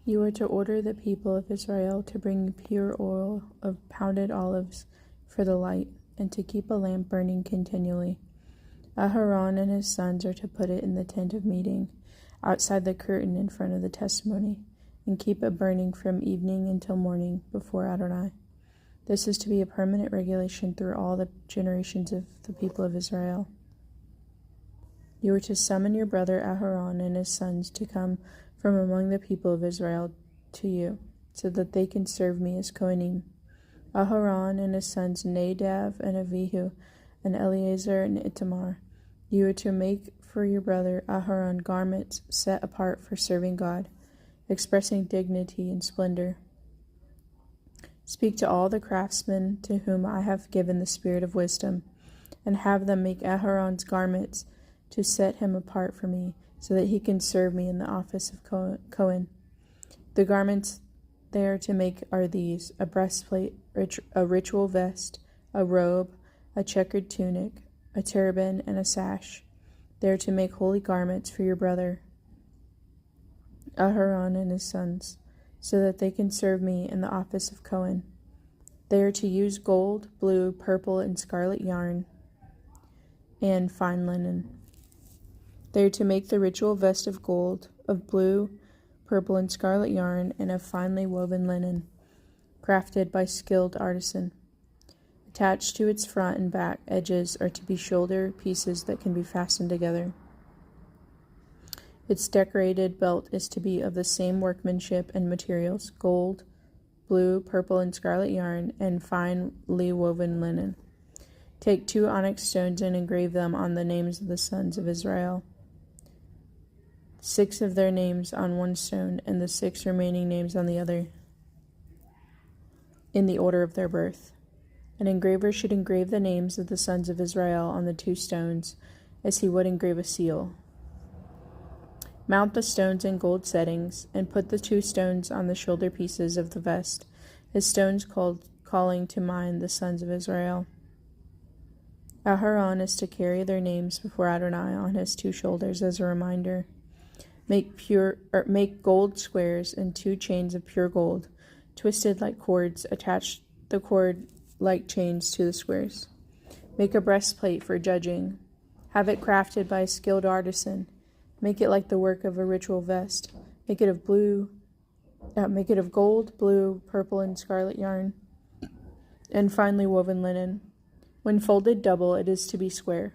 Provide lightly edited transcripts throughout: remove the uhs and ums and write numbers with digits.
You are to order the people of Israel to bring pure oil of pounded olives for the light, and to keep a lamp burning continually. Aharon and his sons are to put it in the tent of meeting, outside the curtain in front of the testimony, and keep it burning from evening until morning before Adonai. This is to be a permanent regulation through all the generations of the people of Israel. You are to summon your brother Aharon and his sons to come from among the people of Israel to you, so that they can serve me as Kohanim. Aharon and his sons Nadab and Avihu, and Eleazar and Itamar. You are to make for your brother Aharon garments set apart for serving God, expressing dignity and splendor. Speak to all the craftsmen to whom I have given the spirit of wisdom, and have them make Aharon's garments to set him apart for me, so that he can serve me in the office of Kohen. The garments they are to make are these: a breastplate, a ritual vest, a robe, a checkered tunic, a turban, and a sash. They are to make holy garments for your brother Aharon and his sons, so that they can serve me in the office of Kohen. They are to use gold, blue, purple, and scarlet yarn, and fine linen. They are to make the ritual vest of gold, of blue, purple, and scarlet yarn, and of finely woven linen, crafted by skilled artisan. Attached to its front and back edges are to be shoulder pieces that can be fastened together. Its decorated belt is to be of the same workmanship and materials: gold, blue, purple, and scarlet yarn, and finely woven linen. Take 2 onyx stones and engrave them on the names of the sons of Israel, 6 of their names on one stone, and the 6 remaining names on the other, in the order of their birth. An engraver should engrave the names of the sons of Israel on the 2 stones, as he would engrave a seal. Mount the stones in gold settings, and put the 2 stones on the shoulder pieces of the vest, as stones calling to mind the sons of Israel. Aharon is to carry their names before Adonai on his 2 shoulders as a reminder. Make gold squares and 2 chains of pure gold, twisted like cords. Attach the cord like chains to the squares. Make a breastplate for judging. Have it crafted by a skilled artisan. Make it like the work of a ritual vest. Make it of gold, blue, purple, and scarlet yarn, and finely woven linen. When folded double, it is to be square.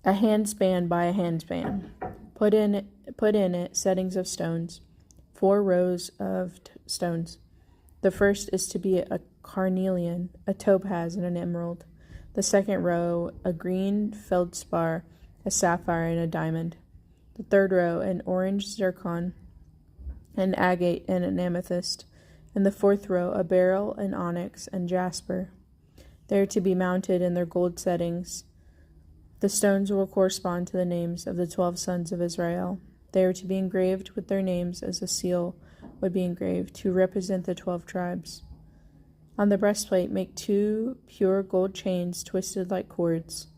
A handspan by a handspan. Put in it settings of stones, 4 rows of stones. The first is to be a carnelian, a topaz, and an emerald. The second row, a green feldspar, a sapphire, and a diamond. The third row, an orange zircon, an agate, and an amethyst. And the fourth row, a beryl, an onyx, and jasper. They are to be mounted in their gold settings. The stones will correspond to the names of the 12 sons of Israel. They are to be engraved with their names as a seal would be engraved, to represent the 12 tribes. On the breastplate, make 2 pure gold chains twisted like cords.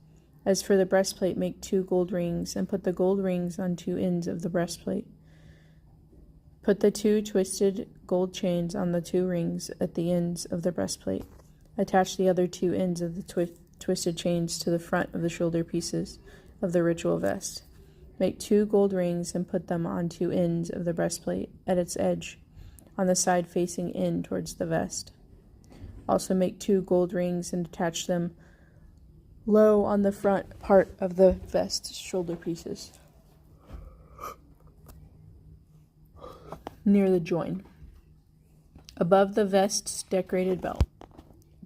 As for the breastplate, make 2 gold rings, and put the gold rings on 2 ends of the breastplate. Put the 2 twisted gold chains on the 2 rings at the ends of the breastplate. Attach the other 2 ends of the twisted chains to the front of the shoulder pieces of the ritual vest. Make 2 gold rings and put them on 2 ends of the breastplate at its edge, on the side facing in towards the vest. Also make 2 gold rings and attach them low on the front part of the vest shoulder pieces, near the join, above the vest's decorated belt.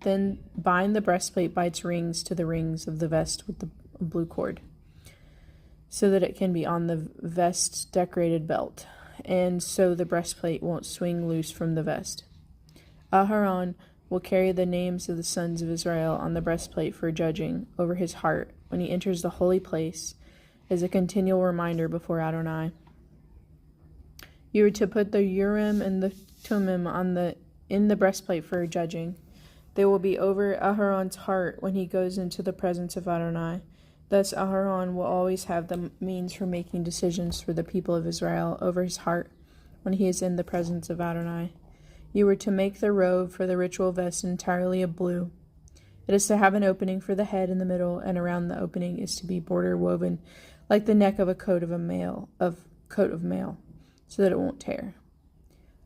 Then bind the breastplate by its rings to the rings of the vest with the blue cord, so that it can be on the vest's decorated belt, and so the breastplate won't swing loose from the vest. Aharon will carry the names of the sons of Israel on the breastplate for judging over his heart when he enters the holy place, as a continual reminder before Adonai. You are to put the Urim and the Thummim in the breastplate for judging. They will be over Aharon's heart when he goes into the presence of Adonai. Thus Aharon will always have the means for making decisions for the people of Israel over his heart when he is in the presence of Adonai. You were to make the robe for the ritual vest entirely of blue. It is to have an opening for the head in the middle, and around the opening is to be border woven like the neck of a coat of mail, so that it won't tear.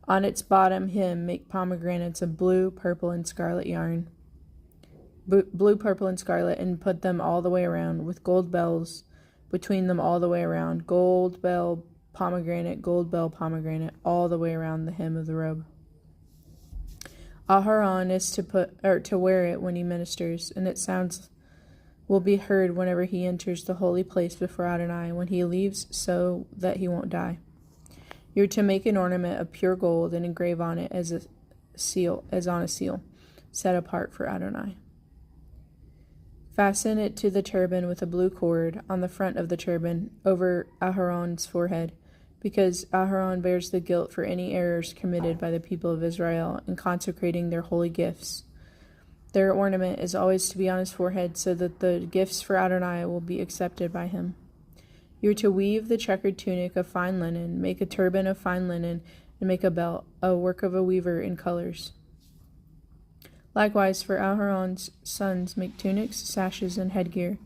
On its bottom hem make pomegranates of blue, purple, and scarlet yarn. Blue, purple, and scarlet, and put them all the way around, with gold bells between them all the way around. Gold bell, pomegranate, all the way around the hem of the robe. Aharon is to wear it when he ministers, and its sounds will be heard whenever he enters the holy place before Adonai, when he leaves, so that he won't die. You are to make an ornament of pure gold and engrave on it as on a seal, set apart for Adonai. Fasten it to the turban with a blue cord on the front of the turban over Aharon's forehead, because Aharon bears the guilt for any errors committed by the people of Israel in consecrating their holy gifts. Their ornament is always to be on his forehead, so that the gifts for Adonai will be accepted by him. You are to weave the checkered tunic of fine linen, make a turban of fine linen, and make a belt, a work of a weaver in colors. Likewise, for Aharon's sons, make tunics, sashes, and headgear,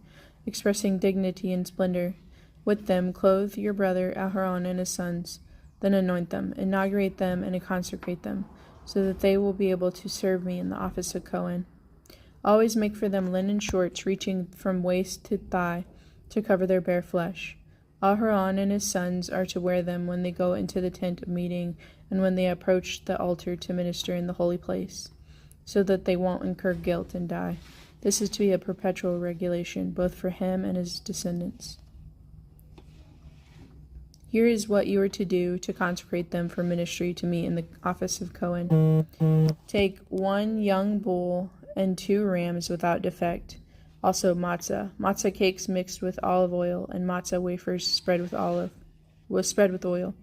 expressing dignity and splendor. With them clothe your brother Aharon and his sons, then anoint them, inaugurate them, and consecrate them, so that they will be able to serve me in the office of Cohen. Always make for them linen shorts reaching from waist to thigh to cover their bare flesh. Aharon and his sons are to wear them when they go into the tent of meeting and when they approach the altar to minister in the holy place, so that they won't incur guilt and die. This is to be a perpetual regulation, both for him and his descendants. Here is what you are to do to consecrate them for ministry to me in the office of Cohen. Take 1 young bull and 2 rams without defect, also matzah cakes mixed with olive oil, and matzah wafers spread with oil,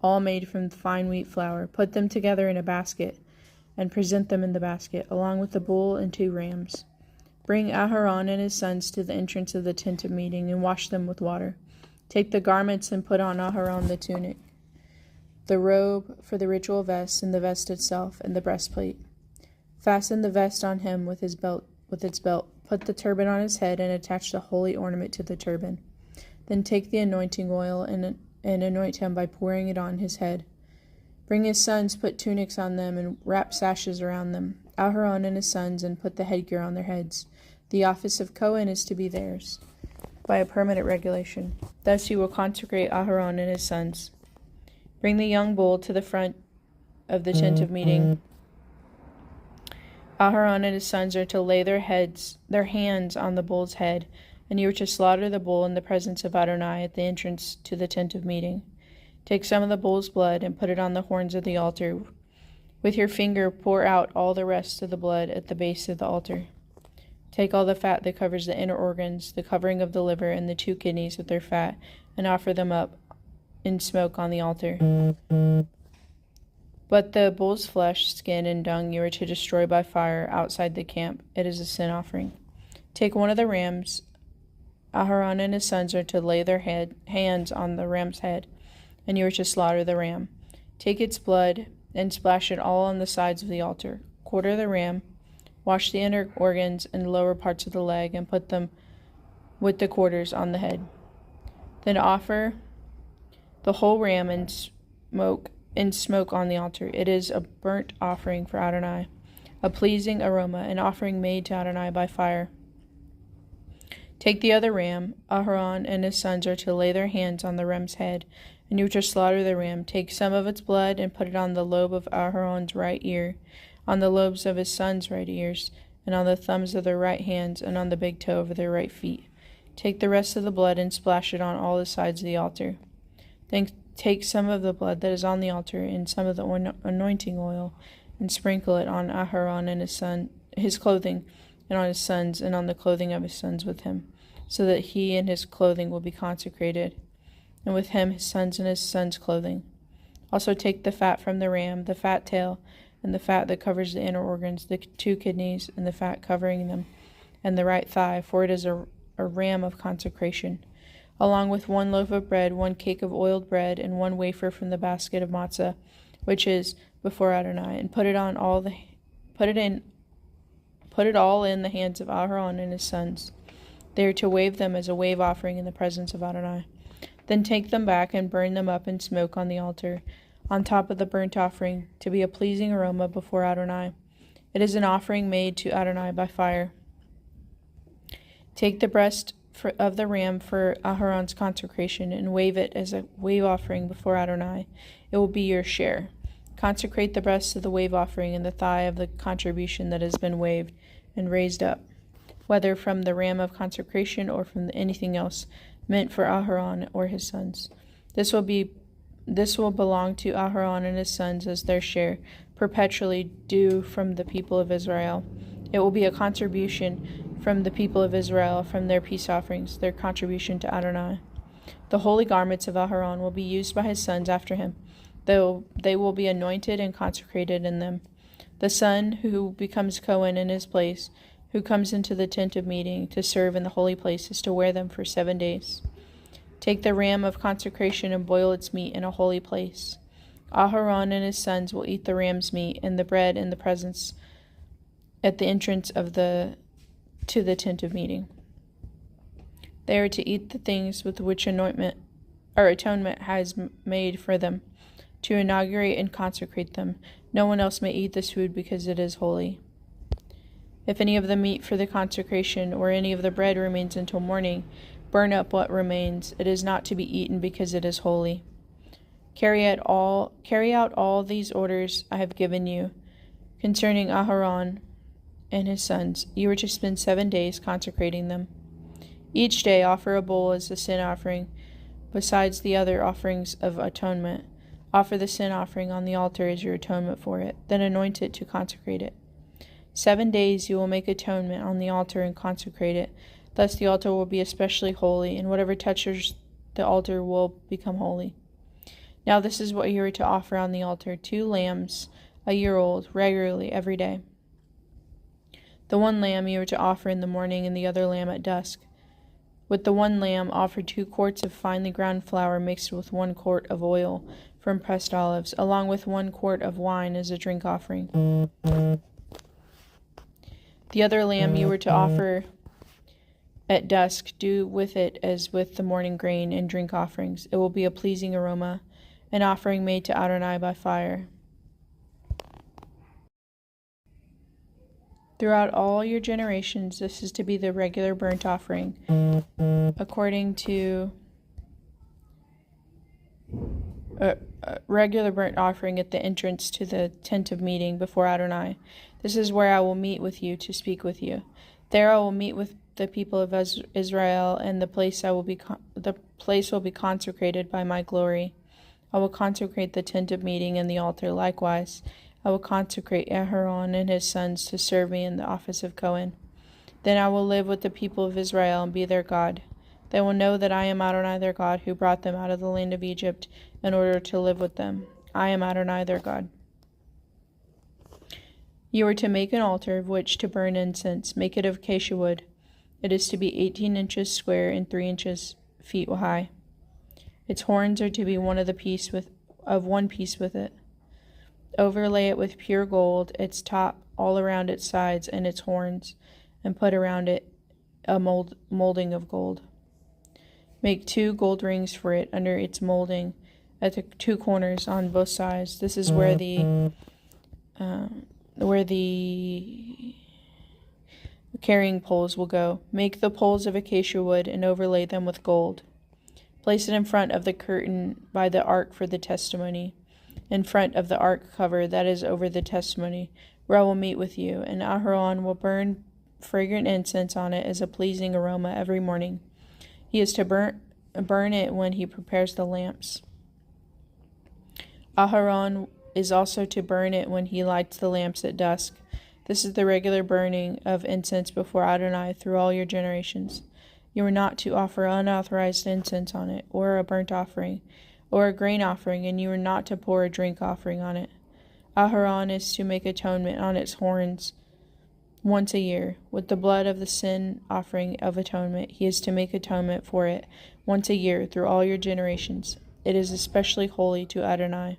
all made from fine wheat flour. Put them together in a basket, and present them in the basket, along with the bull and 2 rams. Bring Aharon and his sons to the entrance of the tent of meeting, and wash them with water. Take the garments and put on Aharon the tunic, the robe for the ritual vest, and the vest itself, and the breastplate. Fasten the vest on him with its belt. Put the turban on his head, and attach the holy ornament to the turban. Then take the anointing oil and anoint him by pouring it on his head. Bring his sons, put tunics on them, and wrap sashes around them. Aharon and his sons, and put the headgear on their heads. The office of Cohen is to be theirs, by a permanent regulation. Thus you will consecrate Aharon and his sons. Bring the young bull to the front of the tent of meeting. Aharon and his sons are to lay their hands on the bull's head, and you are to slaughter the bull in the presence of Adonai at the entrance to the tent of meeting. Take some of the bull's blood and put it on the horns of the altar. With your finger pour out all the rest of the blood at the base of the altar. Take all the fat that covers the inner organs, the covering of the liver, and the 2 kidneys with their fat, and offer them up in smoke on the altar. But the bull's flesh, skin, and dung you are to destroy by fire outside the camp. It is a sin offering. Take 1 of the rams. Aharon and his sons are to lay their hands on the ram's head, and you are to slaughter the ram. Take its blood and splash it all on the sides of the altar. Quarter the ram, wash the inner organs and lower parts of the leg, and put them with the quarters on the head. Then offer the whole ram in smoke on the altar. It is a burnt offering for Adonai, a pleasing aroma, an offering made to Adonai by fire. Take the other ram. Aharon and his sons are to lay their hands on the ram's head, and you are to slaughter the ram. Take some of its blood and put it on the lobe of Aharon's right ear, on the lobes of his sons' right ears, and on the thumbs of their right hands, and on the big toe of their right feet. Take the rest of the blood and splash it on all the sides of the altar. Then take some of the blood that is on the altar and some of the anointing oil, and sprinkle it on Aharon and his clothing, and on his sons, and on the clothing of his sons with him, so that he and his clothing will be consecrated, and with him his sons and his sons' clothing. Also take the fat from the ram, the fat tail, and the fat that covers the inner organs, the 2 kidneys, and the fat covering them, and the right thigh, for it is a ram of consecration, along with 1 loaf of bread, 1 cake of oiled bread, and 1 wafer from the basket of matzah, which is before Adonai, and put it all in the hands of Aaron and his sons. They are to wave them as a wave offering in the presence of Adonai. Then take them back and burn them up in smoke on the altar, on top of the burnt offering, to be a pleasing aroma before Adonai. It is an offering made to Adonai by fire. Take the breast of the ram for Aharon's consecration and wave it as a wave offering before Adonai. It will be your share. Consecrate the breast of the wave offering and the thigh of the contribution that has been waved and raised up, whether from the ram of consecration or from anything else meant for Aharon or his sons. This will belong to Aharon and his sons as their share, perpetually due from the people of Israel. It will be a contribution from the people of Israel from their peace offerings, their contribution to Adonai. The holy garments of Aharon will be used by his sons after him, though they will be anointed and consecrated in them. The son who becomes Cohen in his place, who comes into the tent of meeting to serve in the holy place, is to wear them for 7 days. Take the ram of consecration and boil its meat in a holy place. Aharon and his sons will eat the ram's meat and the bread in the presence at the entrance to the tent of meeting. They are to eat the things with which atonement has made for them, to inaugurate and consecrate them. No one else may eat this food because it is holy. If any of the meat for the consecration or any of the bread remains until morning, burn up what remains. It is not to be eaten because it is holy. Carry out all these orders I have given you concerning Aharon and his sons. You are to spend 7 days consecrating them. Each day offer a bull as a sin offering, besides the other offerings of atonement. Offer the sin offering on the altar as your atonement for it, then anoint it to consecrate it. 7 days you will make atonement on the altar and consecrate it. Thus the altar will be especially holy, and whatever touches the altar will become holy. Now this is what you are to offer on the altar: 2 lambs, a year old, regularly every day. The 1 lamb you are to offer in the morning, and the other lamb at dusk. With the 1 lamb, offer 2 quarts of finely ground flour mixed with 1 quart of oil from pressed olives, along with 1 quart of wine as a drink offering. The other lamb you were to offer at dusk, do with it as with the morning grain and drink offerings. It will be a pleasing aroma, an offering made to Adonai by fire. Throughout all your generations, this is to be the regular burnt offering, according to a regular burnt offering at the entrance to the tent of meeting before Adonai. This is where I will meet with you to speak with you. There I will meet with the people of Israel, and the place will be consecrated by my glory. I will consecrate the tent of meeting and the altar. Likewise, I will consecrate Aharon and his sons to serve me in the office of Cohen. Then I will live with the people of Israel and be their God. They will know that I am Adonai their God, who brought them out of the land of Egypt in order to live with them. I am Adonai their God. You are to make an altar of which to burn incense. Make it of acacia wood. It is to be 18 inches square and 3 feet high. Its horns are to be one piece with it. Overlay it with pure gold, its top, all around its sides, and its horns, and put around it a molding of gold. Make 2 gold rings for it under its molding at the 2 corners on both sides. This is where the carrying poles will go. Make the poles of acacia wood and overlay them with gold. Place it in front of the curtain by the ark for the testimony, in front of the ark cover that is over the testimony, where I will meet with you, and Aharon will burn fragrant incense on it as a pleasing aroma every morning. He is to burn it when he prepares the lamps. Aharon is also to burn it when he lights the lamps at dusk. This is the regular burning of incense before Adonai through all your generations. You are not to offer unauthorized incense on it, or a burnt offering, or a grain offering, and you are not to pour a drink offering on it. Aharon is to make atonement on its horns once a year. With the blood of the sin offering of atonement, he is to make atonement for it once a year through all your generations. It is especially holy to Adonai.